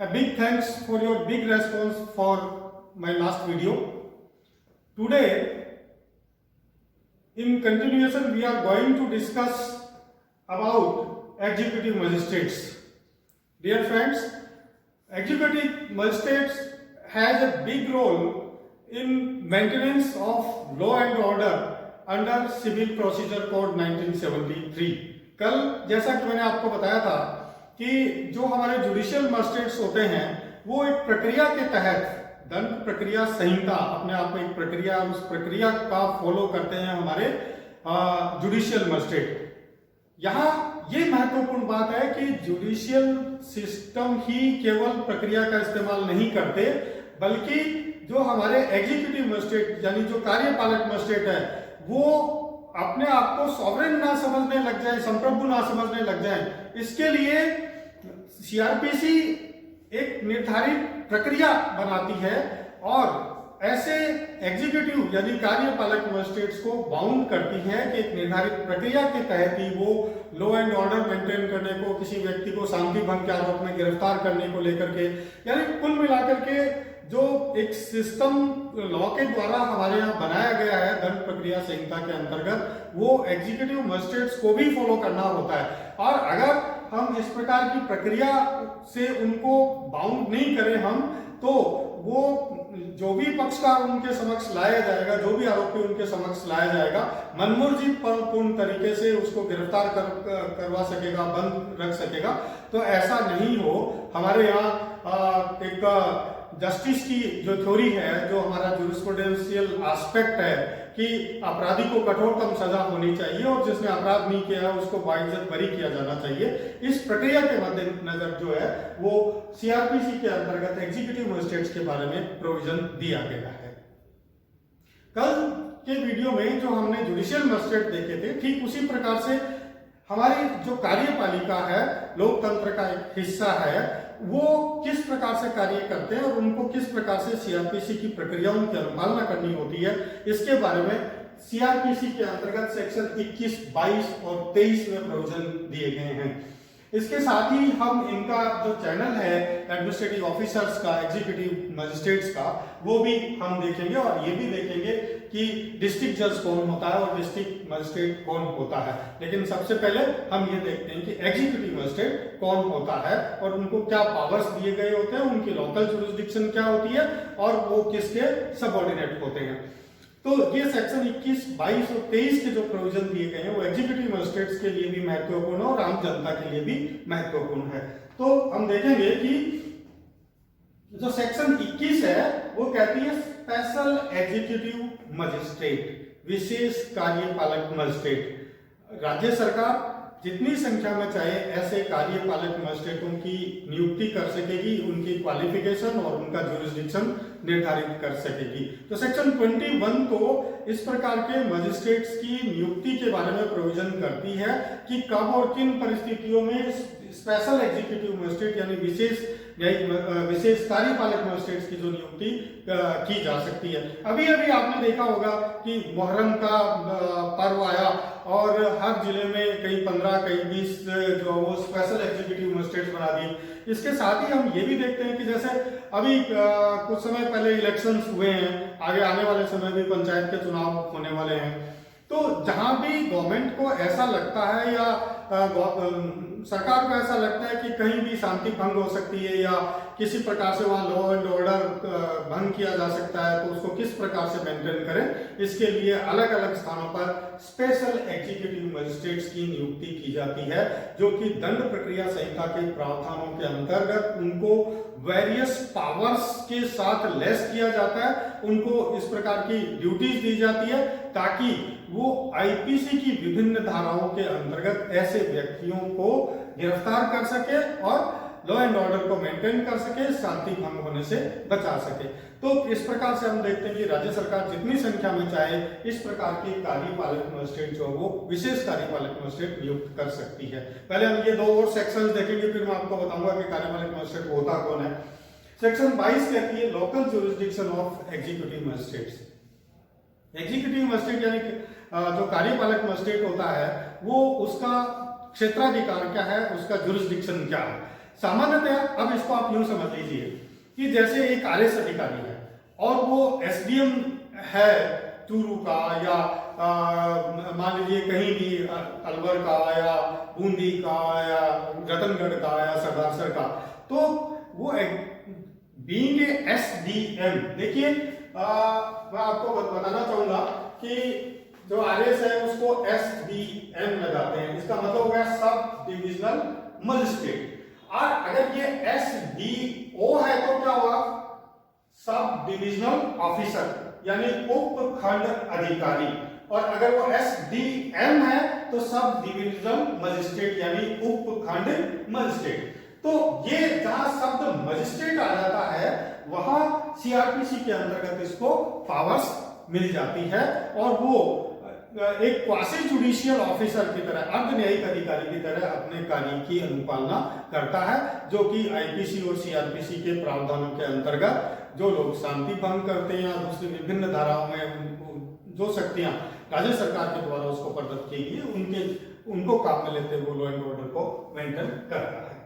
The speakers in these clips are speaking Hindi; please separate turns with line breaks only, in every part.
A big thanks for your big response for my last video. Today, in continuation, we are going to discuss about executive magistrates. Dear friends, executive magistrates has a big role in maintenance of law and order under Civil Procedure Code 1973. कल जैसा कि मैंने आपको बताया था कि जो हमारे जुडिशियल मजिस्ट्रेट्स होते हैं वो एक प्रक्रिया के तहत दंड प्रक्रिया संहिता अपने आप में एक प्रक्रिया, उस प्रक्रिया का फॉलो करते हैं हमारे जुडिशियल मजिस्ट्रेट। यहाँ ये महत्वपूर्ण बात है कि जुडिशियल सिस्टम ही केवल प्रक्रिया का इस्तेमाल नहीं करते, बल्कि जो हमारे एग्जीक्यूटिव मजिस्ट्रेट यानी जो कार्यपालक मजिस्ट्रेट है वो अपने आप को सॉवरेन ना समझने लग जाए, संप्रभु ना समझने लग जाए, इसके लिए सीआरपीसी एक निर्धारित प्रक्रिया बनाती है और ऐसे एग्जीक्यूटिव यानी कार्यपालक मजिस्ट्रेट्स को बाउंड करती है कि एक निर्धारित प्रक्रिया के तहत ही वो लॉ एंड ऑर्डर मेंटेन करने को, किसी व्यक्ति को शांति भंग के आरोप में गिरफ्तार करने को लेकर के, यानी कुल मिलाकर के जो एक सिस्टम लॉ के द्वारा हमारे यहाँ बनाया गया है दंड प्रक्रिया संहिता के अंतर्गत, वो एग्जीक्यूटिव मजिस्ट्रेट्स को भी फॉलो करना होता है। और अगर हम इस प्रकार की प्रक्रिया से उनको बाउंड नहीं करें हम, तो वो जो भी पक्षकार उनके समक्ष लाया जाएगा, जो भी आरोपी उनके समक्ष लाया जाएगा, मनमर्जी पूर्ण तरीके से उसको गिरफ्तार करवा सकेगा, बंद रख सकेगा। तो ऐसा नहीं हो। हमारे यहाँ एक जस्टिस की जो थ्योरी है, जो हमारा जूरिस्प्रूडेंशियल एस्पेक्ट है कि अपराधी को कठोरतम सजा होनी चाहिए और जिसने अपराध नहीं किया है उसको बाइज्जत बरी किया जाना चाहिए। इस प्रक्रिया के मद्देनजर जो है वो सीआरपीसी के अंतर्गत एग्जीक्यूटिव मजिस्ट्रेट्स के बारे में प्रोविजन दिया गया है। कल के वीडियो में जो हमने जुडिशियल मजिस्ट्रेट देखे थे, ठीक उसी प्रकार से हमारी जो कार्यपालिका है, लोकतंत्र का एक हिस्सा है, वो किस प्रकार से कार्य करते हैं और उनको किस प्रकार से सीआरपीसी की प्रक्रियाओं की अनुपालना करनी होती है, इसके बारे में सीआरपीसी के अंतर्गत सेक्शन 21, 22 और 23 में प्रोविजन दिए गए हैं। इसके साथ ही हम इनका जो चैनल है एडमिनिस्ट्रेटिव ऑफिसर्स का, एग्जीक्यूटिव मजिस्ट्रेट्स का, वो भी हम देखेंगे और ये भी देखेंगे कि डिस्ट्रिक्ट जज कौन होता है और डिस्ट्रिक्ट मजिस्ट्रेट कौन होता है। लेकिन सबसे पहले हम ये देखते हैं कि एग्जीक्यूटिव मजिस्ट्रेट कौन होता है और उनको क्या पावर्स दिए गए होते हैं, उनकी लोकल जुरिस्डिक्शन क्या होती है और वो किसके सबऑर्डिनेट होते हैं। तो ये सेक्शन 21, 22 और 23 के जो प्रोविजन दिए गए हैं वो एग्जीक्यूटिव मजिस्ट्रेट्स के लिए भी महत्वपूर्ण है और आम जनता के लिए भी महत्वपूर्ण है। तो हम देखेंगे कि जो सेक्शन 21 है वो कहती है स्पेशल एग्जीक्यूटिव मजिस्ट्रेट, विशेष कार्यपालक मजिस्ट्रेट। राज्य सरकार जितनी संख्या में चाहे ऐसे कार्यपालक मजिस्ट्रेटों की नियुक्ति कर सकेगी, उनकी क्वालिफिकेशन और उनका जुरिस्डिक्शन निर्धारित कर सकेगी। तो सेक्शन 21 तो इस प्रकार के मजिस्ट्रेट्स की नियुक्ति के बारे में प्रोविजन करती है कि कब और किन परिस्थितियों में स्पेशल एग्जीक्यूटिव मजिस्ट्रेट यानी विशेष कार्यपालक मजिस्ट्रेट्स की जो नियुक्ति की जा सकती है। अभी अभी आपने देखा होगा कि मुहर्रम का पर्व आया और हर जिले में कई 15, कई 20 जो वो स्पेशल एग्जीक्यूटिव मजिस्ट्रेट्स बना दिए। इसके साथ ही हम ये भी देखते हैं कि जैसे अभी कुछ समय पहले इलेक्शंस हुए हैं, आगे आने वाले समय में पंचायत के चुनाव होने वाले हैं, तो जहां भी गवर्नमेंट को ऐसा लगता है या सरकार को ऐसा लगता है कि कहीं भी शांति भंग हो सकती है या किसी प्रकार से वहां लॉ एंड ऑर्डर भंग किया जा सकता है, तो उसको किस प्रकार से मेंटेन करें, इसके लिए अलग अलग स्थानों पर स्पेशल एग्जीक्यूटिव मजिस्ट्रेट्स की नियुक्ति की जाती है, जो कि दंड प्रक्रिया संहिता के प्रावधानों के अंतर्गत उनको वेरियस पावर्स के साथ लेस किया जाता है, उनको इस प्रकार की ड्यूटीज दी जाती है ताकि वो आईपीसी की विभिन्न धाराओं के अंतर्गत ऐसे व्यक्तियों को गिरफ्तार कर सके और लॉ एंड ऑर्डर को मेंटेन कर सके, शांति भंग होने से बचा सके। तो इस प्रकार से हम देखते हैं कि राज्य सरकार जितनी संख्या में चाहे इस प्रकार के कार्यपालक मजिस्ट्रेट जो वो विशेष कार्यपालक मजिस्ट्रेट नियुक्त कर सकती है। पहले हम ये दो और सेक्शंस देखेंगे, फिर मैं आपको बताऊंगा कि कार्यपालक मजिस्ट्रेट होता कौन है। सेक्शन 22 कहती है local jurisdiction of executive magistrates. Executive magistrate यानी जो कार्यपालक मजिस्ट्रेट होता है वो उसका क्षेत्राधिकार क्या है, उसका जुरिस्डिक्शन क्या है। सामान्यतः अब इसको आप यूं समझ लीजिए कि जैसे एक आरएस अधिकारी है और वो एसडीएम है चूरू का, या मान लीजिए कहीं भी अलवर का या बूंदी का या रतनगढ़ का या सरदारसर का, तो वो बीइंग एसडीएम, देखिए मैं आपको बताना चाहूंगा कि जो आरएस है उसको एसडीएम लगाते हैं, इसका मतलब हो गया सब डिविजनल मजिस्ट्रेट। और अगर ये एसडीओ है तो क्या हुआ, सब डिविजनल ऑफिसर यानी उपखंड अधिकारी। और अगर वो एसडीएम है तो सब डिविजनल मजिस्ट्रेट यानी उपखंड मजिस्ट्रेट। तो ये जहां शब्द मजिस्ट्रेट आ जाता है वहां सीआरपीसी के अंतर्गत इसको पावर्स मिल जाती है और वो एक क्वासी जुडिशियल ऑफिसर की तरह, अर्ध न्यायिक अधिकारी की तरह अपने कार्य की अनुपालना करता है, जो कि आईपीसी और सीआरपीसी के प्रावधानों के अंतर्गत जो लोग शांति भंग करते हैं या दूसरी विभिन्न धाराओं में जो शक्तियां राज्य सरकार के द्वारा उसको प्रदत्त की गई उनको काम में लेते हुए लॉ एंड ऑर्डर को मेंटेन करता है।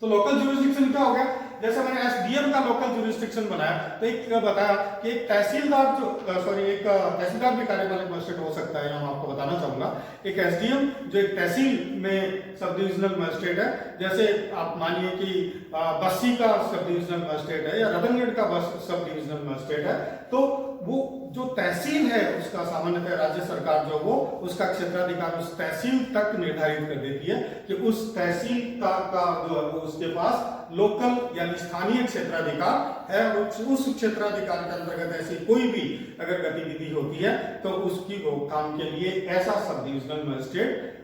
तो लोकल ज्यूरिसडिक्शन क्या हो गया, जैसे मैंने एसडीएम का लोकल ज्यूरिसडिक्शन बनाया तो एक बताया कि एक तहसीलदार एक तहसीलदार भी कार्यपालक मजिस्ट्रेट हो सकता है। मैं आपको बताना चाहूंगा एक एसडीएम जो एक तहसील में सब डिविजनल मजिस्ट्रेट है, जैसे आप मानिए कि बस्सी का सब डिविजनल मजिस्ट्रेट है या रतनगढ़ का सब डिविजनल मजिस्ट्रेट है, तो वो जो तहसील है उसका सामान्यतः राज्य सरकार जो वो उसका क्षेत्राधिकार उस तहसील तक निर्धारित कर देती है कि उस तहसील का जो उसके पास लोकल यानी स्थानीय क्षेत्राधिकार है। उस क्षेत्राधिकार के अंतर्गत ऐसी कोई भी अगर गतिविधि होती है तो उसकी रोकथाम के लिए ऐसा सब डिविजनल मजिस्ट्रेट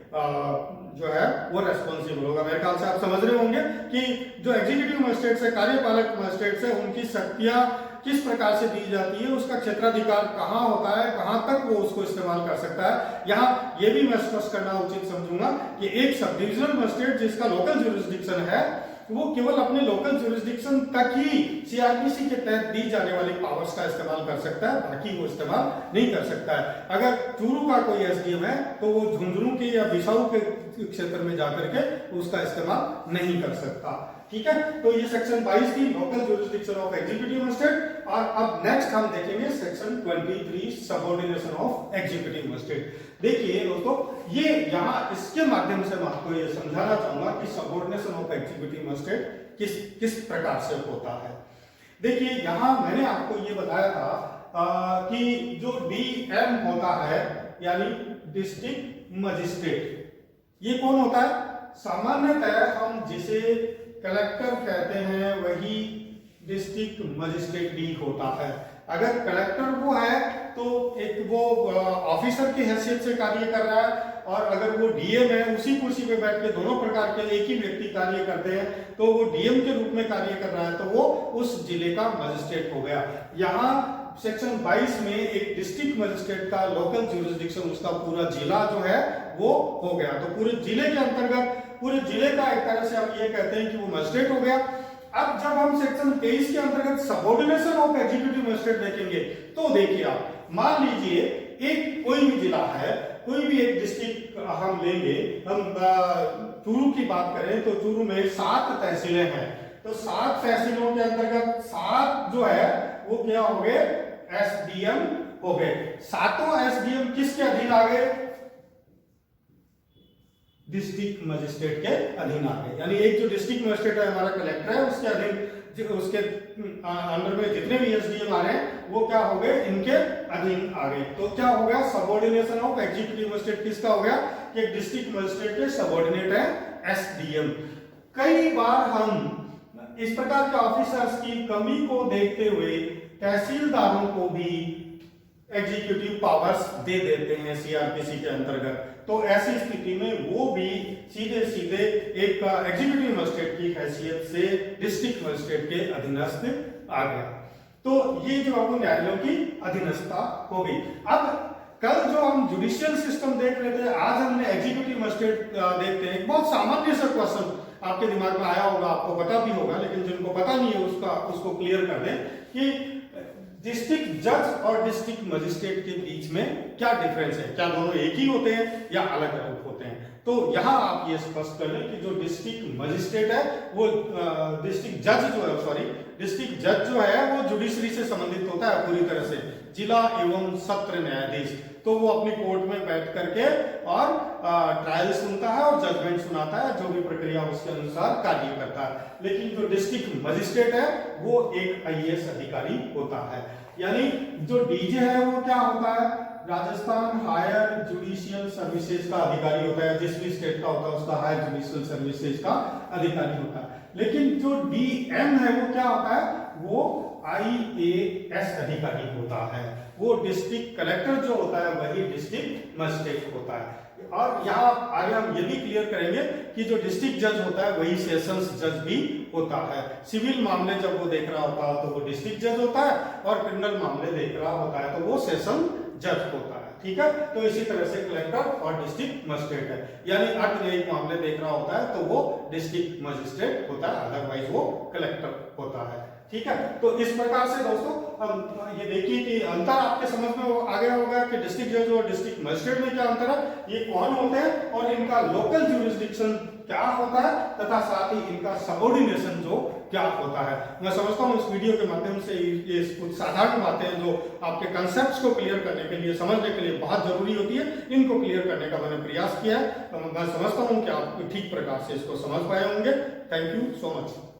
जो है वो रेस्पॉन्सिबल होगा। मेरे ख्याल से आप समझ रहे होंगे कि जो एग्जीक्यूटिव मजिस्ट्रेट है, कार्यपालक मजिस्ट्रेट है, उनकी शक्तियां किस प्रकार से दी जाती है, उसका क्षेत्राधिकार कहां होता है, कहां तक वो उसको इस्तेमाल कर सकता है। यहाँ ये भी मैं स्पष्ट करना उचित समझूंगा कि एक सब डिविजनल मजिस्ट्रेट जिसका लोकल ज्यूरिसडिक्शन है वो केवल अपने लोकल ज्यूरिसडिक्शन तक ही सीआरपीसी के तहत दी जाने वाली पावर्स का इस्तेमाल कर सकता है, बाकी वो इस्तेमाल नहीं कर सकता है। अगर चूरू का कोई एसडीएम है तो वो झुंझुनू के या बिसाऊ के क्षेत्र में जाकर के उसका इस्तेमाल नहीं कर सकता। ठीक है, तो ये सेक्शन 22 थी local jurisdiction of executive magistrate. और अब नेक्स्ट हम देखेंगे section 23 subordination of executive magistrate. देखिए दोस्तों, ये यहाँ इसके माध्यम से मैं आपको ये समझाना चाहूंगा कि सबऑर्डिनेशन ऑफ एग्जीक्यूटिव मजिस्ट्रेट किस प्रकार से होता है। देखिए यहाँ मैंने आपको ये बताया था कि जो डीएम होता है यानी डिस्ट्रिक्ट मजिस्ट्रेट, ये कौन होता है, सामान्यतः हम जिसे कलेक्टर कहते हैं वही डिस्ट्रिक्ट मजिस्ट्रेट भी होता है। अगर कलेक्टर वो है तो एक वो ऑफिसर की हैसियत से कार्य कर रहा है, और अगर वो डीएम है उसी कुर्सी पे बैठ के दोनों प्रकार के एक ही व्यक्ति कार्य करते हैं तो वो डीएम के रूप में कार्य कर रहा है, तो वो उस जिले का मजिस्ट्रेट हो गया। यहाँ सेक्शन 22 में एक डिस्ट्रिक्ट मजिस्ट्रेट का लोकल ज्यूरिसडिक्शन उसका पूरा जिला जो है वो हो गया। तो पूरे जिले के अंतर्गत पूरे जिले का एक तरह से हम ये कहते हैं कि वो मजिस्ट्रेट हो गया। अब जब हम सेक्शन 23 के अंतर्गत सबऑर्डिनेशन ऑफ एग्जीक्यूटिव मजिस्ट्रेट देखेंगे तो देखिए आप मान लीजिए एक कोई भी जिला है, कोई भी एक डिस्ट्रिक्ट हम लेंगे, हम चूरू की बात करें तो चूरू में 7 तहसीलें हैं, तो 7 तहसीलों के अंतर्गत 7 जो है वो क्या हो गए, एसडीएम हो गए। 7 एसडीएम किसके अधीन आ गए, डिस्ट्रिक्ट मजिस्ट्रेट के अधीन आ गए। यानी एक जो डिस्ट्रिक्ट मजिस्ट्रेट है हमारा कलेक्टर है उसके अधीन, उसके अंडर में जितने भी एसडीएम आ रहे हैं वो क्या हो गए, इनके अधीन आ गए। तो क्या हो गया, सबऑर्डिनेशन ऑफ एग्जीक्यूटिव मजिस्ट्रेट किसका हो गया, कि डिस्ट्रिक्ट मजिस्ट्रेट के सबऑर्डिनेट है एसडीएम। कई बार हम इस प्रकार के ऑफिसर्स की कमी को देखते हुए तहसीलदारों को भी एग्जीक्यूटिव पावर्स दे देते हैं सीआरपीसी के अंतर्गत। तो ऐसी स्थिति में वो भी सीधे सीधे एक एग्जीक्यूटिव मजिस्ट्रेट की हैसियत से डिस्ट्रिक्ट मजिस्ट्रेट के अधीनस्थ आ गया। तो ये जो आपको न्यायालयों की अधीनस्थता हो गई। अब कल जो हम जुडिशियल सिस्टम देख रहे थे, आज हमने एग्जीक्यूटिव मजिस्ट्रेट देखते हैं। बहुत सामान्य सा क्वेश्चन आपके दिमाग में आया होगा, आपको पता भी होगा, लेकिन जिनको पता नहीं है उसको क्लियर कर दें कि डिस्ट्रिक्ट जज और डिस्ट्रिक्ट मजिस्ट्रेट के बीच में क्या डिफरेंस है, क्या दोनों एक ही होते हैं या अलग अलग होते हैं। तो यहाँ आप ये स्पष्ट कर लें कि जो डिस्ट्रिक्ट मजिस्ट्रेट है वो डिस्ट्रिक्ट जज जो है वो जुडिशरी से संबंधित होता है पूरी तरह से, जिला एवं सत्र न्यायाधीश। तो वो अपनी कोर्ट में बैठ करके और ट्रायल सुनता है और जजमेंट सुनाता है, जो भी प्रक्रिया उसके अनुसार कार्य करता है। लेकिन जो डिस्ट्रिक्ट मजिस्ट्रेट है वो एक आईएएस अधिकारी होता है। यानी जो डीजे है वो क्या होता है, राजस्थान हायर जुडिशियल सर्विसेज का अधिकारी होता है, जिस भी स्टेट का होता है उसका हायर जुडिशियल सर्विसेज का अधिकारी होता है। लेकिन जो डीएम है वो क्या होता है, वो आईएएस अधिकारी होता है। वो डिस्ट्रिक्ट कलेक्टर जो होता है वही डिस्ट्रिक्ट मजिस्ट्रेट होता है। और यहाँ आगे हम ये भी क्लियर करेंगे कि जो डिस्ट्रिक्ट जज होता है वही सेशंस जज भी होता है। सिविल मामले जब वो देख रहा होता है तो वो डिस्ट्रिक्ट जज होता है, और क्रिमिनल मामले देख रहा होता है तो वो सेशन जज होता है। ठीक है, तो इसी तरह से कलेक्टर और डिस्ट्रिक्ट मजिस्ट्रेट है, यानी अर्धन्यायिक मामले देख रहा होता है तो वो डिस्ट्रिक्ट मजिस्ट्रेट होता है, अदरवाइज वो कलेक्टर होता है। ठीक है, तो इस प्रकार से दोस्तों ये देखिए कि अंतर आपके समझ में आ गया होगा कि डिस्ट्रिक्ट जज और डिस्ट्रिक्ट मजिस्ट्रेट में क्या अंतर है, ये कौन होते हैं और इनका लोकल ज्यूरिसडिक्शन क्या होता है, तथा साथ ही इनका सबऑर्डिनेशन जो क्या होता है। मैं समझता हूँ इस वीडियो के माध्यम से ये कुछ साधारण बातें जो आपके कंसेप्ट्स को क्लियर करने के लिए, समझने के लिए बहुत जरूरी होती है, इनको क्लियर करने का मैंने प्रयास किया है। तो मैं समझता हूँ कि आप ठीक प्रकार से इसको समझ पाए होंगे। Thank you so much.